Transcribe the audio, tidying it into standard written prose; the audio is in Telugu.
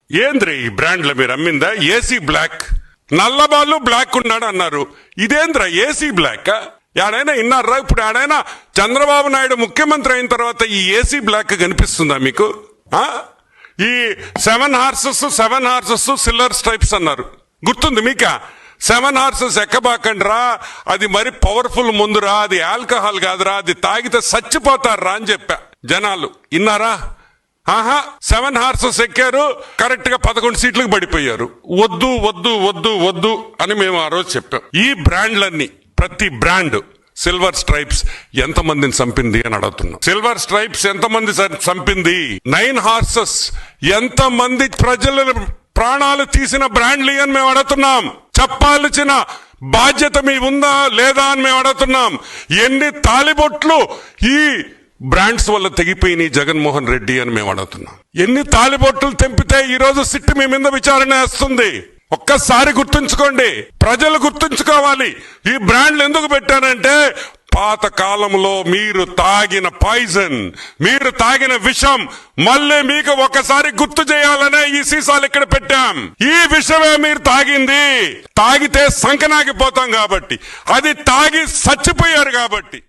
ఏంద్రీ ఈ బ్రాండ్ల మీరు అమ్మిందా? ఏసీ బ్లాక్, నల్లబాళ్ళు బ్లాక్ ఉన్నాడు అన్నారు. ఇదేంద్రా ఏసీ బ్లాక్? ఏడైనా విన్నారా? ఇప్పుడు ఏడైనా చంద్రబాబు నాయుడు ముఖ్యమంత్రి అయిన తర్వాత ఈ ఏసీ బ్లాక్ కనిపిస్తుందా మీకు? ఈ 7 హార్సెస్ సిల్వర్ స్ట్రైప్స్ అన్నారు, గుర్తుంది మీకా? 7 హార్సెస్ ఎక్కబాకండ్రా, అది మరి పవర్ఫుల్ ముందురా, అది ఆల్కహాల్ కాదురా, అది తాగితే చచ్చిపోతారా అని చెప్పా. జనాలు విన్నారా? 7 హార్సెస్ ఎక్కారు, కరెక్ట్ గా 11 సీట్లకు పడిపోయారు. వద్దు వద్దు వద్దు వద్దు అని మేము ఆ రోజు చెప్పాం. ఈ బ్రాండ్లన్నీ, ప్రతి బ్రాండ్ సిల్వర్ స్ట్రైప్స్ ఎంతమందిని చంపింది అని అడుగుతున్నాం. సిల్వర్ స్ట్రైప్స్ ఎంతమంది చంపింది? 9 హార్సెస్ ఎంతమంది ప్రజల ప్రాణాలు తీసిన బ్రాండ్లు అని మేము అడుగుతున్నాం. చెప్పాల్సిన బాధ్యత మీ ఉందా లేదా అని మేము అడుగుతున్నాం. ఎన్ని తాలిబొట్లు ఈ బ్రాండ్స్ వల్ల తెగిపోయినాయి జగన్మోహన్ రెడ్డి అని మేము అడుగుతున్నాం. ఎన్ని తాలిబొట్లు తెంపితే ఈ రోజు సిట్టు మీ మీద విచారణ వేస్తుంది? ఒక్కసారి గుర్తుంచుకోండి, ప్రజలు గుర్తుంచుకోవాలి. ఈ బ్రాండ్లు ఎందుకు పెట్టానంటే, పాత కాలంలో మీరు తాగిన పాయిజన్, మీరు తాగిన విషం మళ్ళీ మీకు ఒకసారి గుర్తు చేయాలనే ఈ సీసాలు ఇక్కడ పెట్టాం. ఈ విషమే మీరు తాగింది. తాగితే సంకనాగిపోతాం కాబట్టి, అది తాగి చచ్చిపోయారు కాబట్టి.